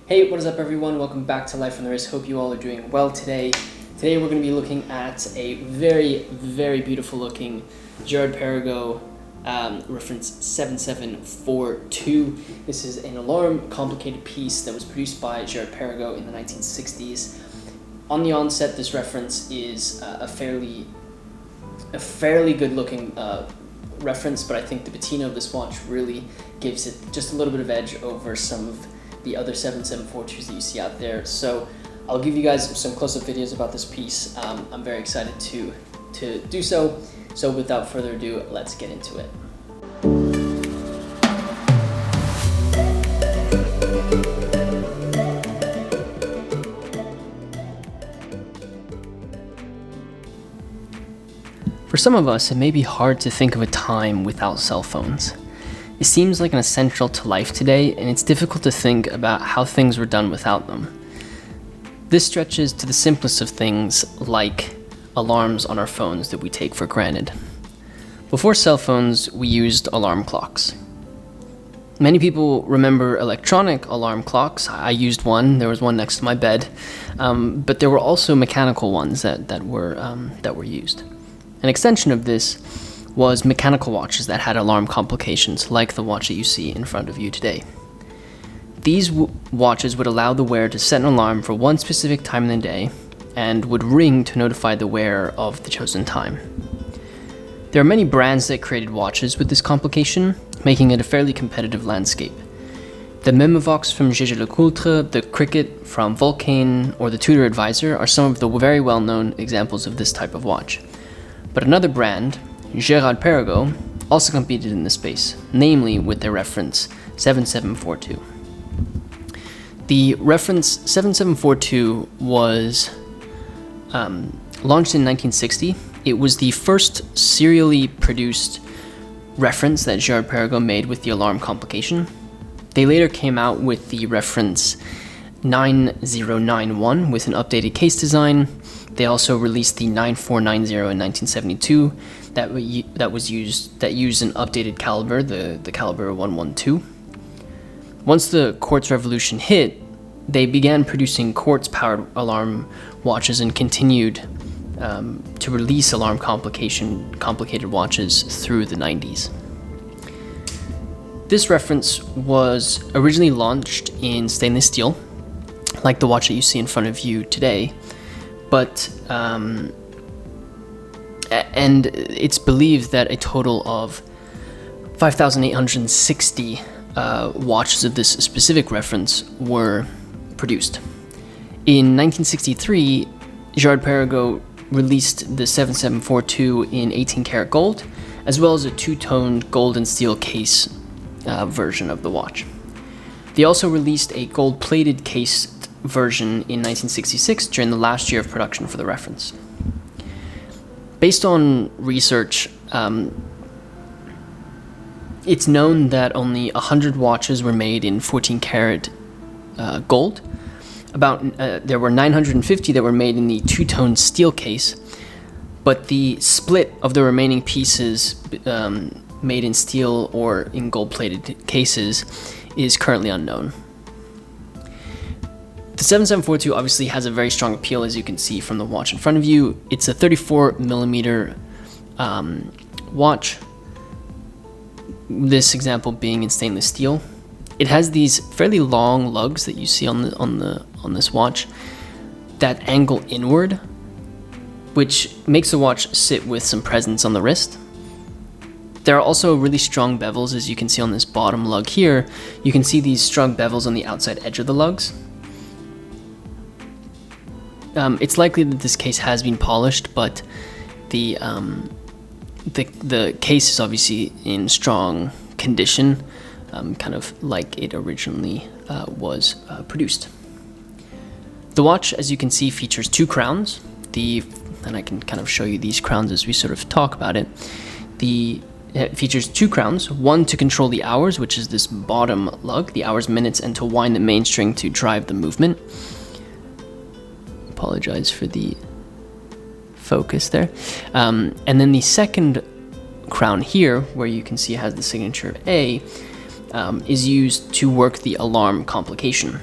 Hey, what is up everyone? Welcome back to Life on the Wrist. Hope you all are doing well today. Today we're going to be looking at a very, very beautiful looking Girard Perregaux reference 7742. This is an alarm complicated piece that was produced by Girard Perregaux in the 1960s. On the onset, this reference is a fairly good looking reference, but I think the patina of this watch really gives it just a little bit of edge over some of the other 7742s that you see out there. So I'll give you guys some close-up videos about this piece. I'm very excited to do so. So without further ado, let's get into it. For some of us, it may be hard to think of a time without cell phones. It seems like an essential to life today, and it's difficult to think about how things were done without them. This stretches to the simplest of things, like alarms on our phones that we take for granted. Before cell phones, we used alarm clocks. Many people remember electronic alarm clocks. I used one. There was one next to my bed, but there were also mechanical ones that were used. An extension of this was mechanical watches that had alarm complications, like the watch that you see in front of you today. These watches would allow the wearer to set an alarm for one specific time in the day and would ring to notify the wearer of the chosen time. There are many brands that created watches with this complication, making it a fairly competitive landscape. The Memovox from Jaeger LeCoultre, the Cricket from Vulcain, or the Tudor Advisor are some of the very well-known examples of this type of watch. But another brand, Girard Perregaux, also competed in this space, namely with their reference 7742. The reference 7742 was launched in 1960. It was the first serially produced reference that Girard Perregaux made with the alarm complication. They later came out with the reference 9091 with an updated case design. They also released the 9490 in 1972 that used an updated caliber, the caliber 112. Once the quartz revolution hit, they began producing quartz-powered alarm watches and continued to release alarm complicated watches through the 90s. This reference was originally launched in stainless steel, like the watch that you see in front of you today. But, and it's believed that a total of 5,860 watches of this specific reference were produced. In 1963, Girard Perregaux released the 7742 in 18-karat gold, as well as a two-toned gold and steel case version of the watch. They also released a gold-plated case version in 1966 during the last year of production for the reference. Based on research, it's known that only 100 watches were made in 14-karat gold. There were 950 that were made in the two-tone steel case, but the split of the remaining pieces made in steel or in gold-plated cases is currently unknown. The 7742 obviously has a very strong appeal, as you can see from the watch in front of you. It's a 34mm watch, this example being in stainless steel. It has these fairly long lugs that you see on this watch that angle inward, which makes the watch sit with some presence on the wrist. There are also really strong bevels, as you can see on this bottom lug here. You can see these strong bevels on the outside edge of the lugs. It's likely that this case has been polished, but the case is obviously in strong condition, kind of like it originally was produced. The watch, as you can see, features two crowns. And I can kind of show you these crowns as we sort of talk about it. It features two crowns, one to control the hours, which is this bottom lug, the hours, minutes, and to wind the mainstring to drive the movement. Apologize for the focus there. And then the second crown here, where you can see it has the signature A, is used to work the alarm complication.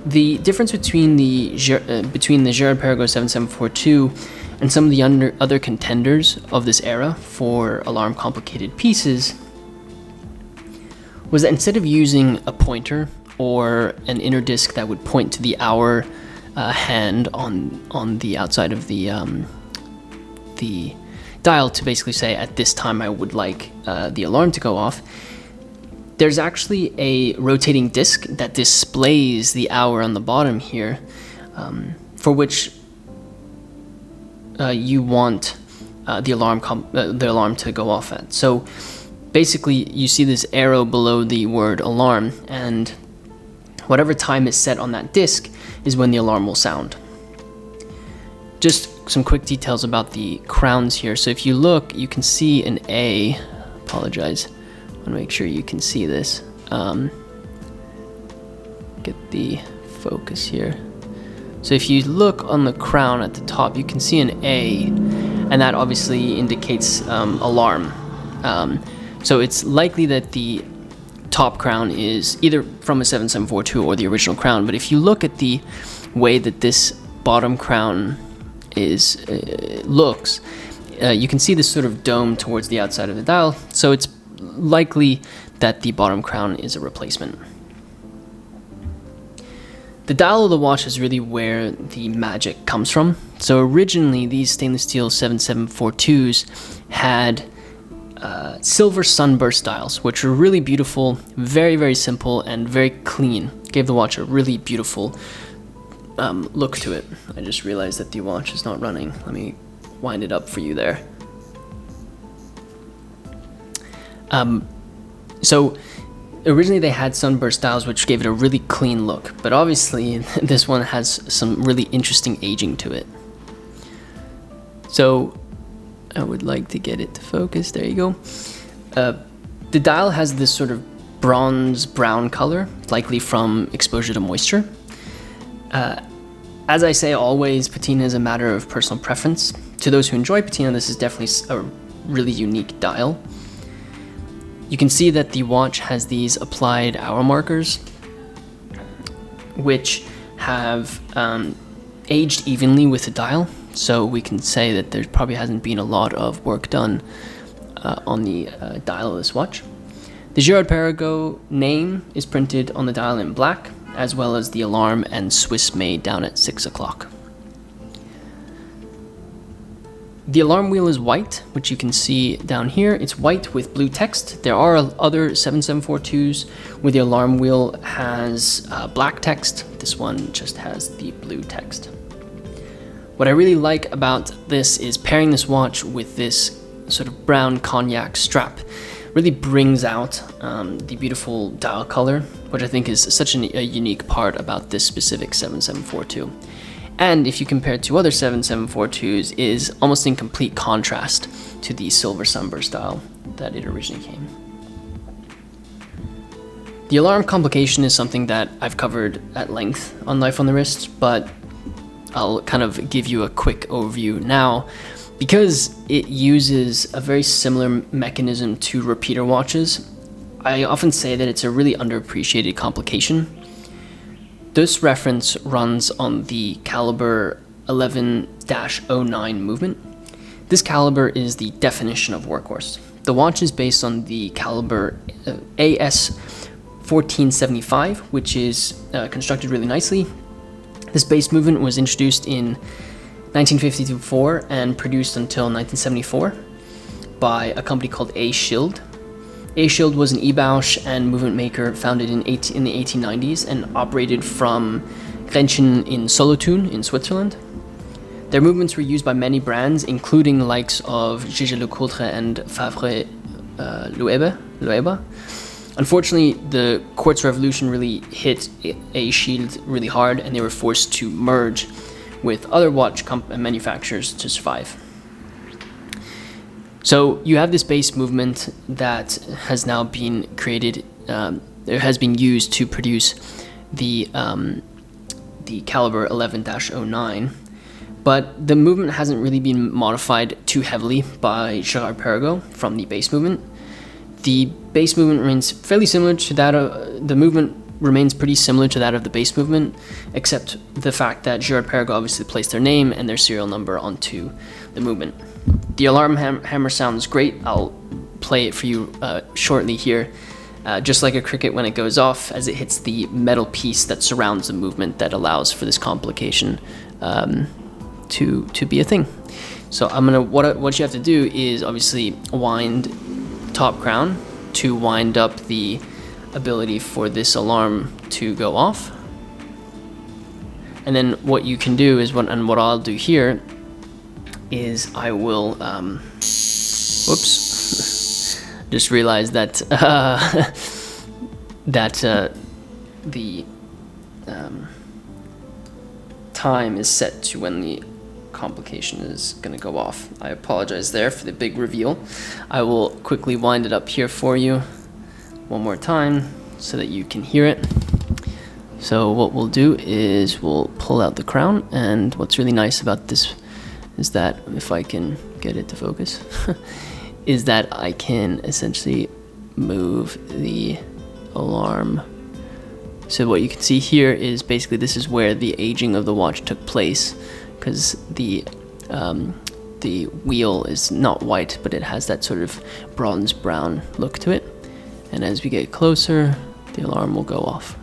The difference between the Girard Perregaux 7742 and some of the other contenders of this era for alarm complicated pieces was that instead of using a pointer or an inner disc that would point to the hour hand on the outside of the dial to basically say at this time I would like the alarm to go off, there's actually a rotating disc that displays the hour on the bottom here, for which you want the alarm to go off at. So basically, you see this arrow below the word alarm, and whatever time is set on that disc is when the alarm will sound. Just some quick details about the crowns here. So if you look, you can see an A. Apologize. I want to make sure you can see this. Get the focus here. So if you look on the crown at the top, you can see an A, and that obviously indicates alarm. So it's likely that the top crown is either from a 7742 or the original crown. But if you look at the way that this bottom crown looks, you can see this sort of dome towards the outside of the dial. So it's likely that the bottom crown is a replacement. The dial of the watch is really where the magic comes from. So originally, these stainless steel 7742s had silver sunburst dials, which were really beautiful, very, very simple, and very clean. Gave the watch a really beautiful look to it. I just realized that the watch is not running. Let me wind it up for you there. So originally they had sunburst dials, which gave it a really clean look, but obviously this one has some really interesting aging to it. So I would like to get it to focus. There you go. The dial has this sort of bronze brown color, likely from exposure to moisture. As I say always, patina is a matter of personal preference. To those who enjoy patina, this is definitely a really unique dial. You can see that the watch has these applied hour markers, which have aged evenly with the dial. So we can say that there probably hasn't been a lot of work done on the dial of this watch. The Girard Perregaux name is printed on the dial in black, as well as the alarm and Swiss made down at 6 o'clock. The alarm wheel is white, which you can see down here. It's white with blue text. There are other 7742s where the alarm wheel has black text. This one just has the blue text. What I really like about this is pairing this watch with this sort of brown cognac strap. Really brings out the beautiful dial color, which I think is such a unique part about this specific 7742. And if you compare it to other 7742s, is almost in complete contrast to the silver sunburst dial that it originally came. The alarm complication is something that I've covered at length on Life on the Wrist, but I'll kind of give you a quick overview now because it uses a very similar mechanism to repeater watches. I often say that it's a really underappreciated complication. This reference runs on the caliber 11-09 movement. This caliber is the definition of workhorse. The watch is based on the caliber AS 1475, which is constructed really nicely. This base movement was introduced in 1954 and produced until 1974 by a company called A. Schild. A. Schild was an e-Bausch and movement maker founded in the 1890s and operated from Grenchen in Solothurn in Switzerland. Their movements were used by many brands, including the likes of Jaeger LeCoultre and Favre Loewe. Unfortunately, the quartz revolution really hit A. Schild really hard, and they were forced to merge with other watch manufacturers to survive. So you have this base movement that has now been created, it has been used to produce the caliber 11-09, but the movement hasn't really been modified too heavily by Girard Perregaux from the base movement. The base movement remains fairly similar to that. The movement remains pretty similar to that of the base movement, except the fact that Girard Perregaux obviously placed their name and their serial number onto the movement. The alarm hammer sounds great. I'll play it for you shortly here. Just like a cricket when it goes off, as it hits the metal piece that surrounds the movement that allows for this complication to be a thing. So what you have to do is obviously wind top crown to wind up the ability for this alarm to go off. And then what you can do is what I'll do here is I will whoops. Just realized that the time is set to when the complication is going to go off. I apologize there for the big reveal. I will quickly wind it up here for you one more time so that you can hear it. So what we'll do is we'll pull out the crown, and what's really nice about this is that, if I can get it to focus, is that I can essentially move the alarm. So what you can see here is basically this is where the aging of the watch took place, because the wheel is not white, but it has that sort of bronze brown look to it. And as we get closer, the alarm will go off.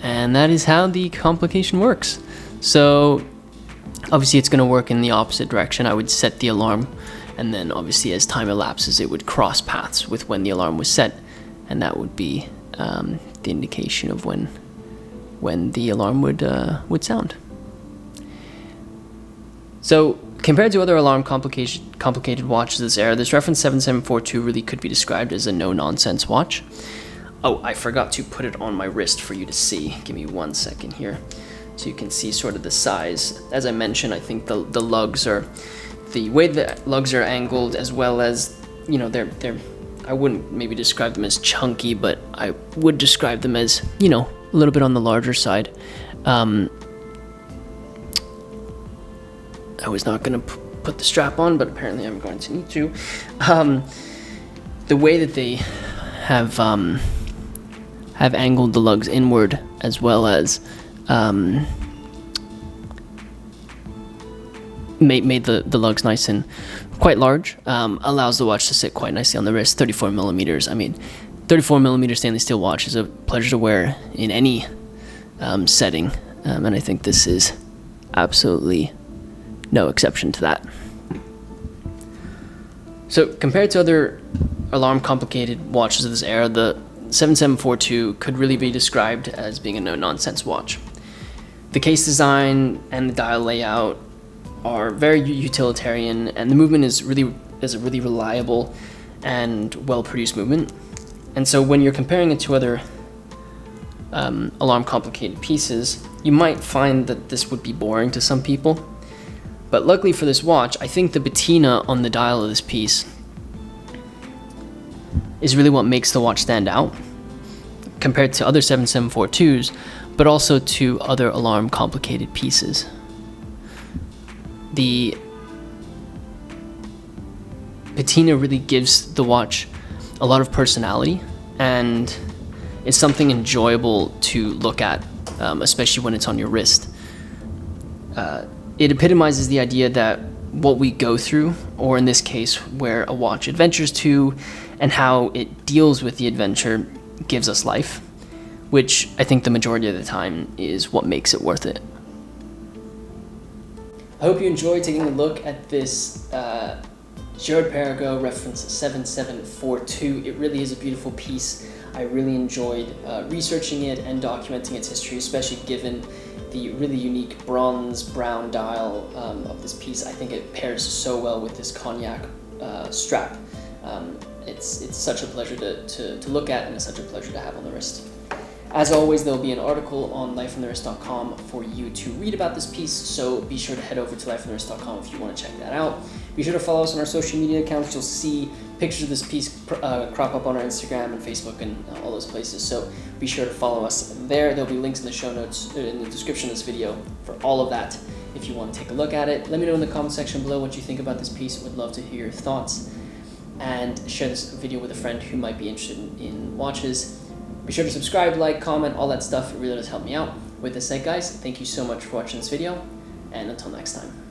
And that is how the complication works. So obviously it's going to work in the opposite direction. I would set the alarm, and then obviously as time elapses it would cross paths with when the alarm was set, and that would be the indication of when the alarm would sound. So compared to other alarm complicated watches of this era, this reference 7742 really could be described as a no-nonsense watch. Oh, I forgot to put it on my wrist for you to see. Give me 1 second here, so you can see sort of the size. As I mentioned, I think the lugs are, the way the lugs are angled, as well as, you know, they're I wouldn't maybe describe them as chunky, but I would describe them as, you know, a little bit on the larger side. I was not going to put the strap on, but apparently I'm going to need to. The way that they have angled the lugs inward, as well as made the lugs nice and quite large, allows the watch to sit quite nicely on the wrist. 34 millimeters. I mean, 34 millimeter stainless steel watch is a pleasure to wear in any setting, and I think this is absolutely no exception to that. So compared to other alarm complicated watches of this era, the 7742 could really be described as being a no-nonsense watch. The case design and the dial layout are very utilitarian, and the movement is a really reliable and well-produced movement. And so when you're comparing it to other alarm complicated pieces, you might find that this would be boring to some people. But luckily for this watch, I think the patina on the dial of this piece is really what makes the watch stand out compared to other 7742s, but also to other alarm complicated pieces. The patina really gives the watch a lot of personality, and it's something enjoyable to look at, especially when it's on your wrist. It epitomizes the idea that what we go through, or in this case, where a watch adventures to, and how it deals with the adventure, gives us life, which I think the majority of the time is what makes it worth it. I hope you enjoyed taking a look at this Girard Perregaux reference 7742. It really is a beautiful piece. I really enjoyed researching it and documenting its history, especially given the really unique bronze brown dial of this piece. I think it pairs so well with this cognac strap. It's such a pleasure to look at, and it's such a pleasure to have on the wrist. As always, there'll be an article on lifeonthewrist.com for you to read about this piece, so be sure to head over to lifeonthewrist.com if you want to check that out. Be sure to follow us on our social media accounts. You'll see pictures of this piece crop up on our Instagram and Facebook and all those places, so be sure to follow us there. There'll be links in the show notes, in the description of this video for all of that. if you want to take a look at it. Let me know in the comment section below what you think about this piece. Would love to hear your thoughts. And share this video with a friend who might be interested in watches. Be sure to subscribe, like, comment, all that stuff. It really does help me out. With this said, guys, thank you so much for watching this video, and until next time.